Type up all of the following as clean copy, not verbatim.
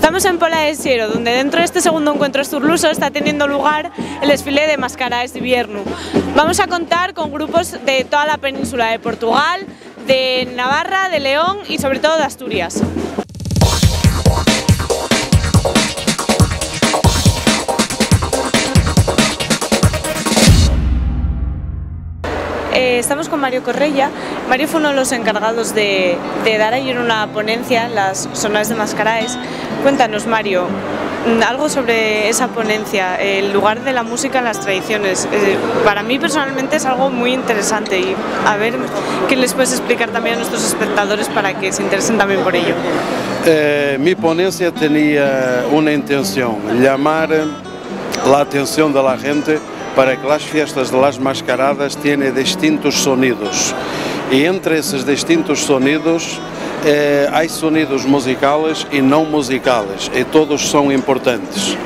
Estamos en Pola de Siero, donde dentro de este segundo encuentro esturluso está teniendo lugar el desfile de Mascaraes de Invierno. Vamos a contar con grupos de toda la península de Portugal, de Navarra, de León y sobre todo de Asturias. Estamos con Mario Correia. Mario fue uno de los encargados de dar ayer una ponencia en las Sonoras de Mascaraes. Cuéntanos, Mario, algo sobre esa ponencia, el lugar de la música en las tradiciones. Para mí personalmente es algo muy interesante y a ver qué les puedes explicar también a nuestros espectadores para que se interesen también por ello. Mi ponencia tenía una intención, llamar la atención de la gente para que las fiestas de las mascaradas tienen distintos sonidos y entre esos distintos sonidos hay sonidos musicales y no musicales y todos son importantes.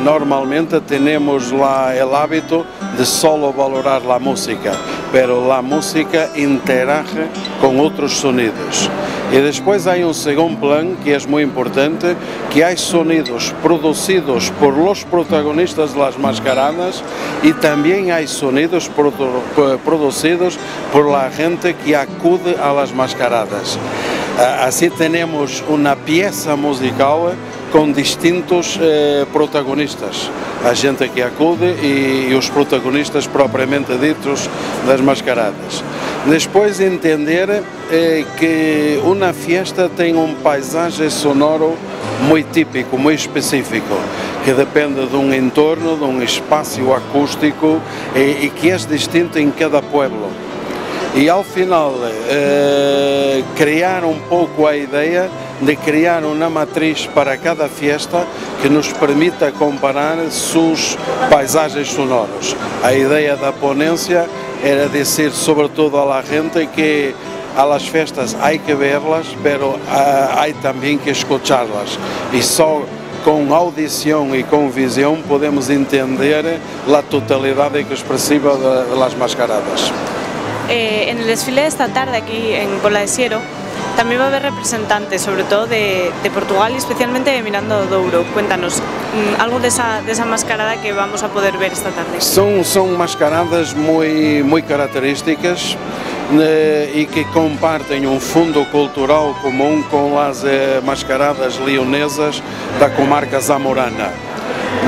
Normalmente tenemos el hábito de solo valorar la música, pero la música interage con otros sonidos. Y después hay un segundo plan que es muy importante, que hay sonidos producidos por los protagonistas de las mascaradas y también hay sonidos producidos por la gente que acude a las mascaradas. Así tenemos una pieza musical con distintos protagonistas, a gente que acude e os protagonistas propriamente ditos das mascaradas. Despois entender que uma fiesta tem paisagem sonoro muito típico, muito específico, que depende de entorno, de espaço acústico e que é distinto em cada pueblo. E ao final criar pouco a ideia de criar uma matriz para cada fiesta que nos permita comparar suas paisagens sonoras. A ideia da ponência era dizer sobretudo a la gente que a las fiestas hay que verlas, pero hay también que escucharlas. Y só com audição e com visão podemos entender a totalidade expressiva de las mascaradas. En el desfile de esta tarde aquí en Pola de Siero también va a haber representantes, sobre todo de Portugal y especialmente de Miranda do Douro. Cuéntanos algo de esa mascarada que vamos a poder ver esta tarde. Son mascaradas muy características e que compartem fundo cultural comum com as mascaradas leonesas da comarca zamorana.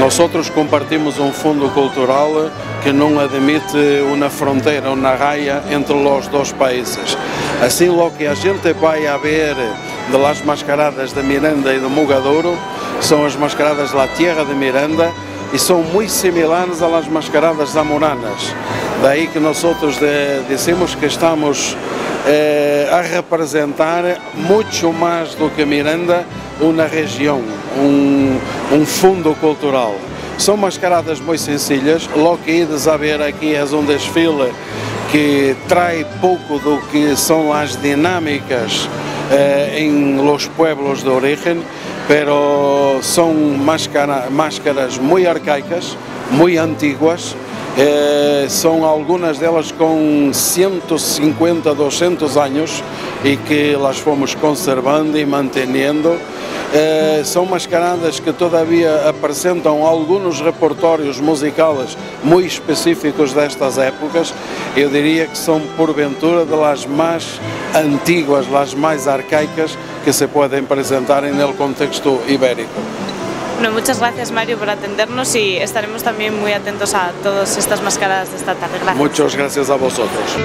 Nosotros compartimos fundo cultural que não admite uma fronteira, uma raia entre os dois países. Assim, lo que a gente vai a ver de las mascaradas de Miranda e de Mugadouro são as mascaradas da Tierra de Miranda e são muito similares a las mascaradas zamoranas. Daí que nós dizemos que estamos a representar muito mais do que Miranda uma região, fundo cultural. São mascaradas muito sencillas, lo que ides a ver aqui é desfile que traz pouco do que são as dinâmicas em los pueblos de origem, pero são máscaras muito arcaicas, muito antiguas. São algumas delas com 150, 200 anos e que las fomos conservando e mantendo. São mascaradas que todavia apresentam alguns repertórios musicais muito específicos destas épocas. Eu diria que são porventura das mais antiguas, das mais arcaicas que se podem apresentar no contexto ibérico. Bueno, muchas gracias, Mario, por atendernos y estaremos también muy atentos a todas estas mascaradas de esta tarde. Gracias. Muchas gracias a vosotros.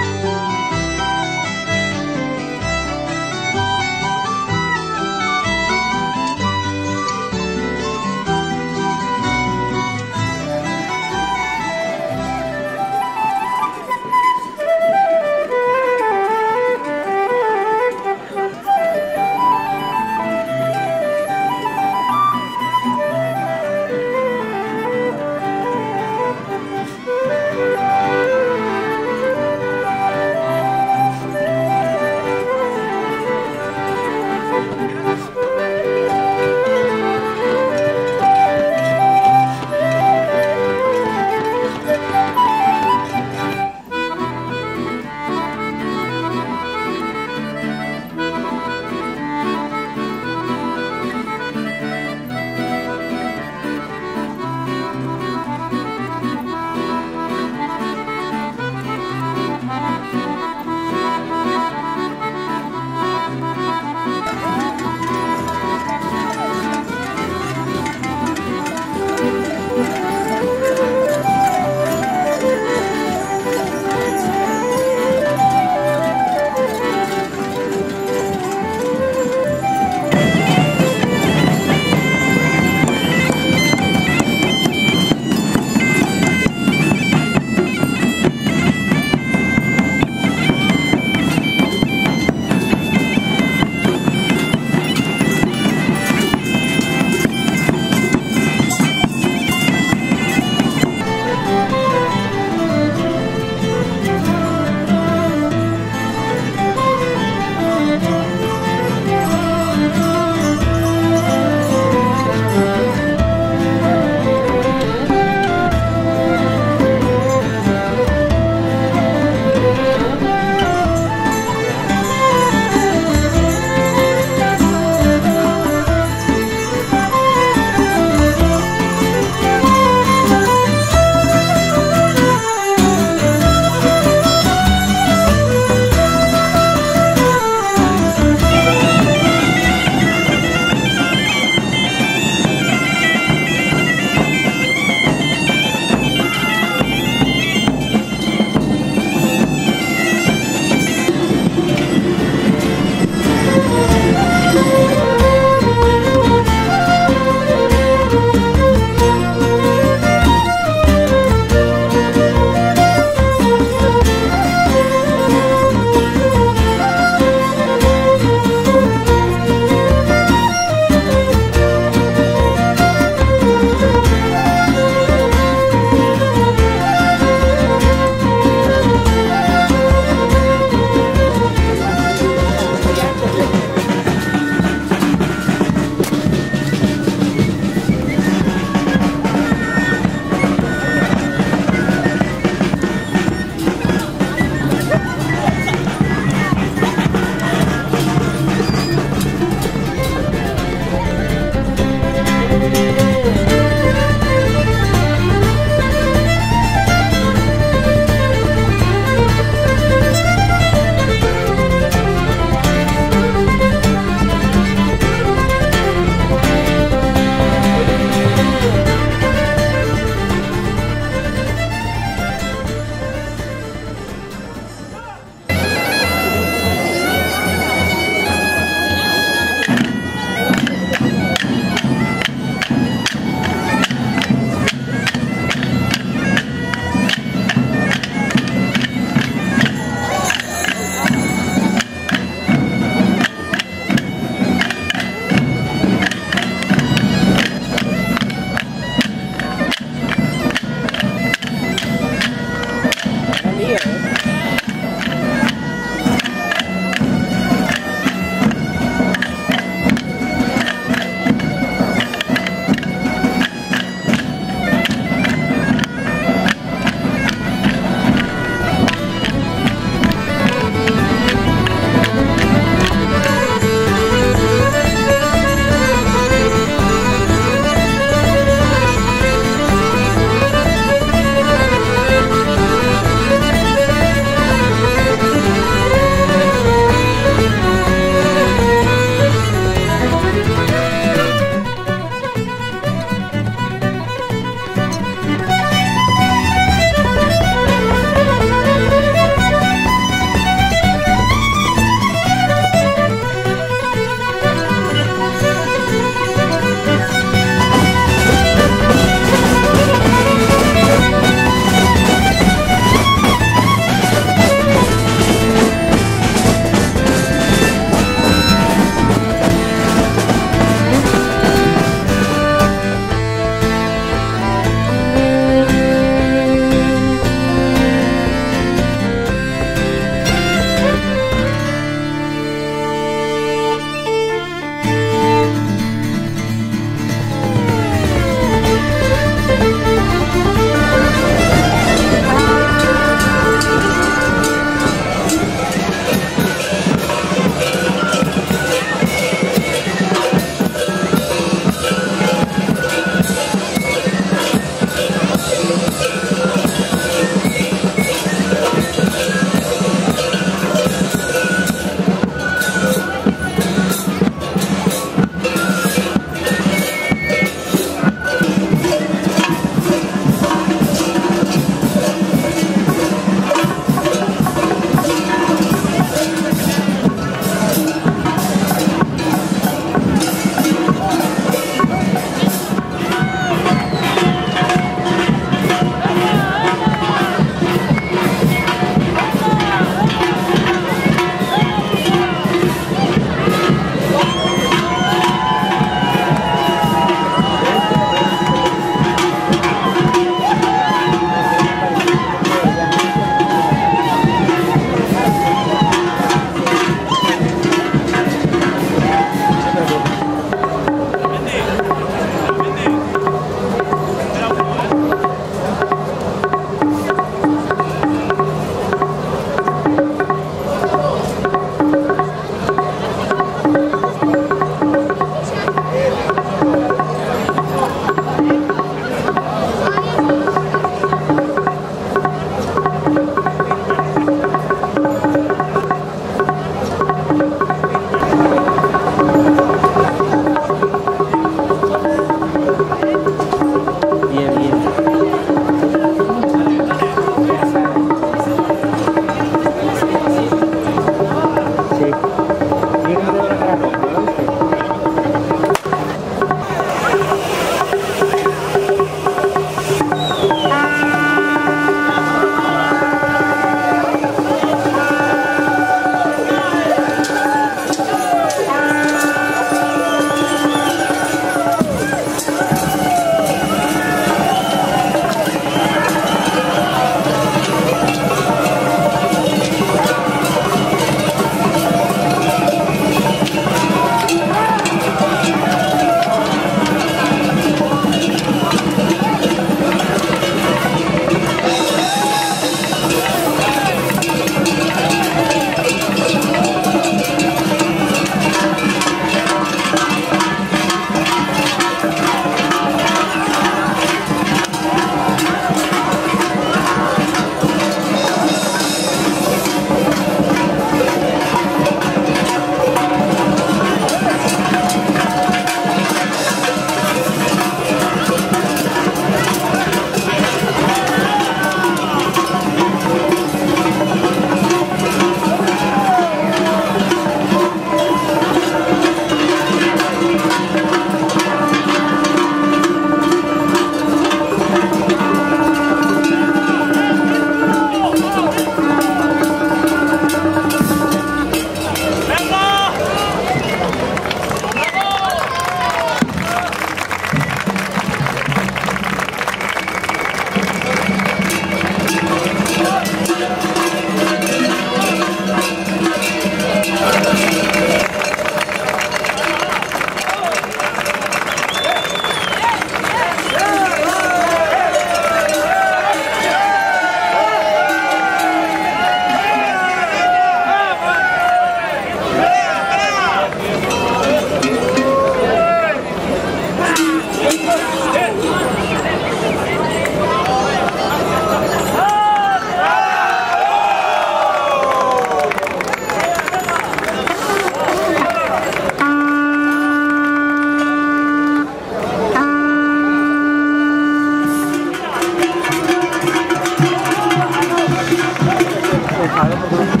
Claro, porque